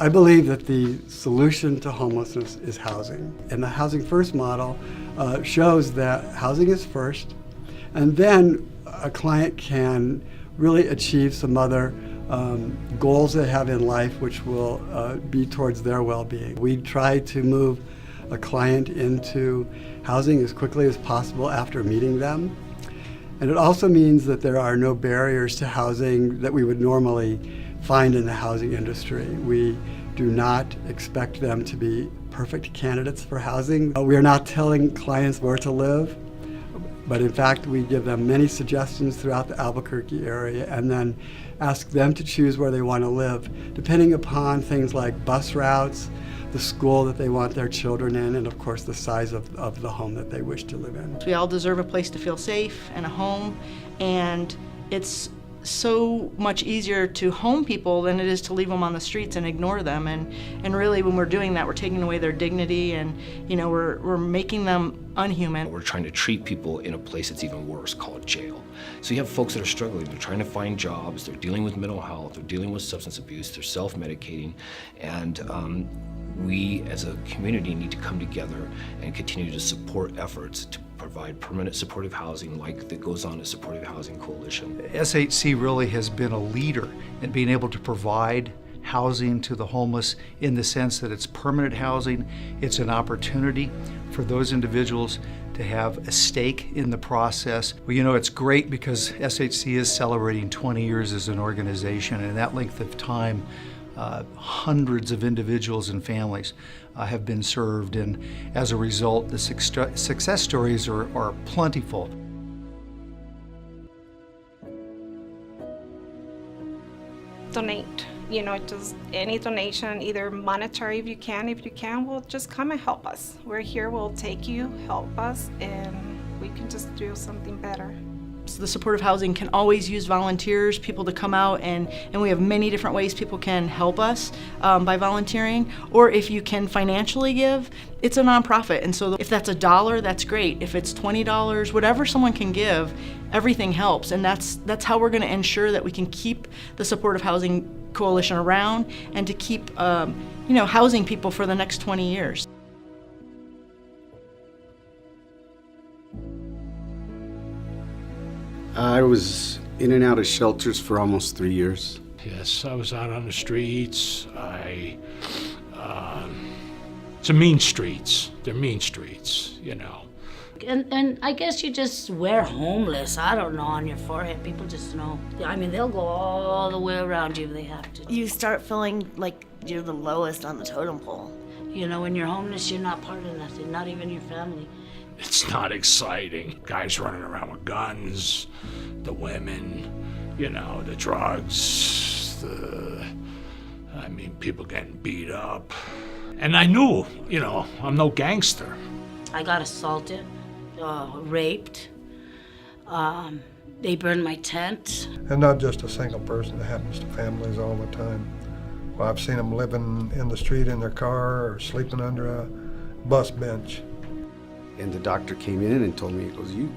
I believe that the solution to homelessness is housing. And the Housing First model shows that housing is first, and then a client can really achieve some other goals they have in life, which will be towards their well-being. We try to move a client into housing as quickly as possible after meeting them. And it also means that there are no barriers to housing that we would normally find in the housing industry. We do not expect them to be perfect candidates for housing. We are not telling clients where to live, but in fact we give them many suggestions throughout the Albuquerque area and then ask them to choose where they want to live, depending upon things like bus routes, the school that they want their children in, and of course the size of the home that they wish to live in. We all deserve a place to feel safe and a home, and it's so much easier to home people than it is to leave them on the streets and ignore them. And really when we're doing that, we're taking away their dignity, and we're making them unhuman. We're trying to treat people in a place that's even worse, called jail. So you have folks that are struggling, they're trying to find jobs, they're dealing with mental health, they're dealing with substance abuse, they're self-medicating, and we as a community need to come together and continue to support efforts to provide permanent supportive housing like that goes on at Supportive Housing Coalition. SHC really has been a leader in being able to provide housing to the homeless in the sense that it's permanent housing. It's an opportunity for those individuals to have a stake in the process. Well, it's great because SHC is celebrating 20 years as an organization, and that length of time hundreds of individuals and families have been served, and as a result, the success stories are plentiful. Donate, just any donation, either monetary if you can, well, just come and help us. We're here, we'll take you, help us, and we can just do something better. The supportive housing can always use volunteers, people to come out, and we have many different ways people can help us by volunteering. Or if you can financially give, it's a nonprofit, and so if that's $1, that's great. If it's $20, whatever someone can give, everything helps, and that's how we're going to ensure that we can keep the Supportive Housing Coalition around and to keep housing people for the next 20 years. I was in and out of shelters for almost 3 years. Yes, I was out on the streets. It's a mean streets. They're mean streets, And I guess you just wear homeless, I don't know, on your forehead. People just know. I mean, they'll go all the way around you if they have to. You start feeling like you're the lowest on the totem pole. When you're homeless, you're not part of nothing, not even your family. It's not exciting. Guys running around with guns, the women, the drugs, people getting beat up. And I knew, I'm no gangster. I got assaulted, raped. They burned my tent. And not just a single person, it happens to families all the time. Well, I've seen them living in the street in their car or sleeping under a bus bench. And the doctor came in and told me, he goes, you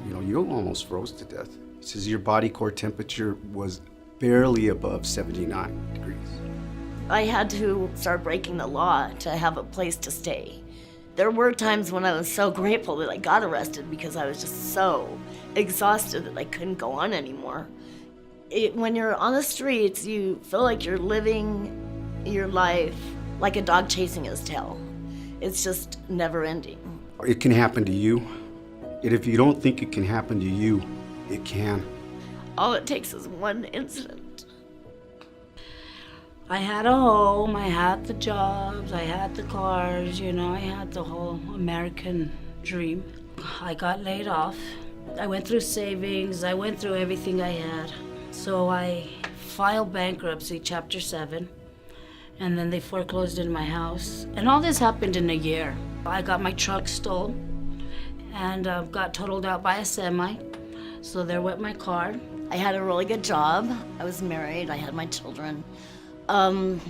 almost froze to death. He says, your body core temperature was barely above 79 degrees. I had to start breaking the law to have a place to stay. There were times when I was so grateful that I got arrested because I was just so exhausted that I couldn't go on anymore. When you're on the streets, you feel like you're living your life like a dog chasing his tail. It's just never ending. It can happen to you. And if you don't think it can happen to you, it can. All it takes is one incident. I had a home, I had the jobs, I had the cars, I had the whole American dream. I got laid off. I went through savings, I went through everything I had. So I filed bankruptcy, Chapter 7, and then they foreclosed in my house. And all this happened in a year. I got my truck stolen and got totaled out by a semi. So there went my car. I had a really good job. I was married, I had my children. And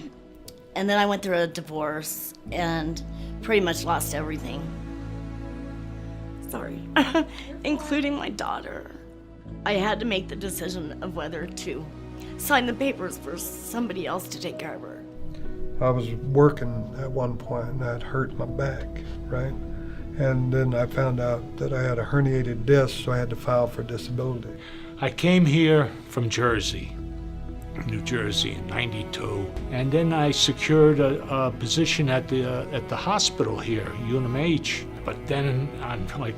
then I went through a divorce and pretty much lost everything. Sorry. Including my daughter. I had to make the decision of whether to sign the papers for somebody else to take care of her. I was working at one point and I'd hurt my back, right? And then I found out that I had a herniated disc, so I had to file for disability. I came here from Jersey, New Jersey in '92, and then I secured a position at the hospital here, UNMH. But then on like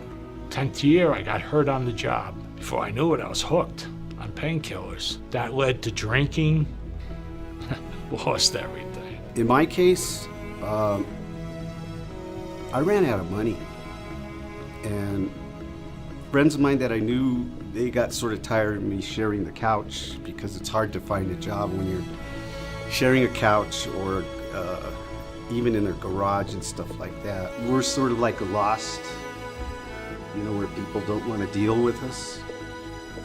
10th year, I got hurt on the job. Before I knew it, I was hooked on painkillers. That led to drinking, lost everything. In my case, I ran out of money. And friends of mine that I knew, they got sort of tired of me sharing the couch, because it's hard to find a job when you're sharing a couch or even in their garage and stuff like that. We're sort of like lost, you know, where people don't want to deal with us.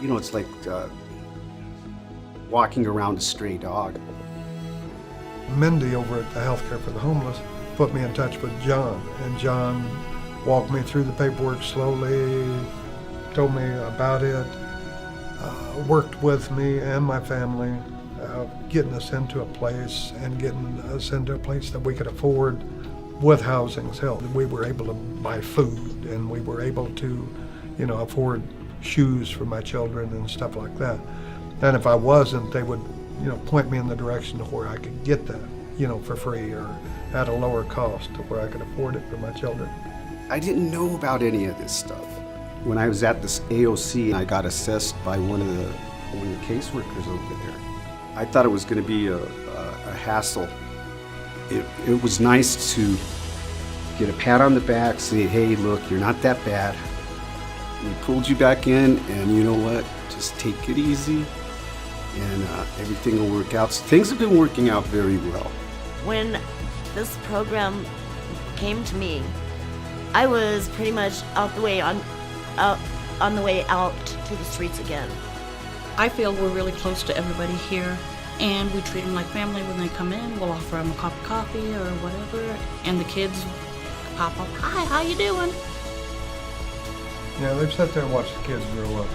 You know, it's like walking around a stray dog. Mindy over at the Healthcare for the Homeless put me in touch with John, and John walked me through the paperwork slowly, told me about it, worked with me and my family, getting us into a place and getting us into a place that we could afford with housing's help. We were able to buy food, and we were able to, you know, afford shoes for my children and stuff like that. And if I wasn't, they would, you know, point me in the direction of where I could get that, you know, for free or at a lower cost to where I could afford it for my children. I didn't know about any of this stuff. When I was at this AOC, I got assessed by one of the caseworkers over there. I thought it was going to be a hassle. It was nice to get a pat on the back, say, hey, look, you're not that bad. We pulled you back in, and you know what? Just take it easy, and everything will work out. So things have been working out very well. When this program came to me, I was pretty much on the way out to the streets again. I feel we're really close to everybody here, and we treat them like family when they come in. We'll offer them a cup of coffee or whatever, and the kids pop up, hi, how you doing? Yeah, they've sat there and watched the kids grow up.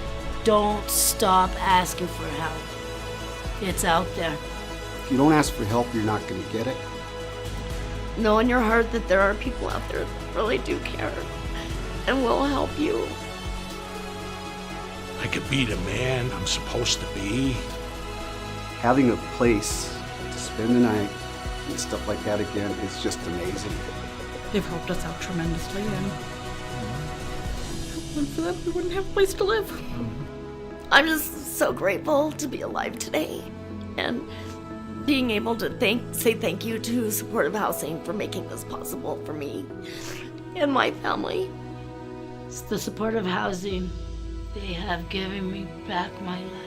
Don't stop asking for help. It's out there. If you don't ask for help, you're not going to get it. Know in your heart that there are people out there that really do care and will help you. I could be the man I'm supposed to be. Having a place to spend the night and stuff like that again is just amazing. They've helped us out tremendously, and for them, we wouldn't have a place to live. I'm just so grateful to be alive today and being able to say thank you to Supportive Housing for making this possible for me and my family. It's the Supportive Housing. They have given me back my life.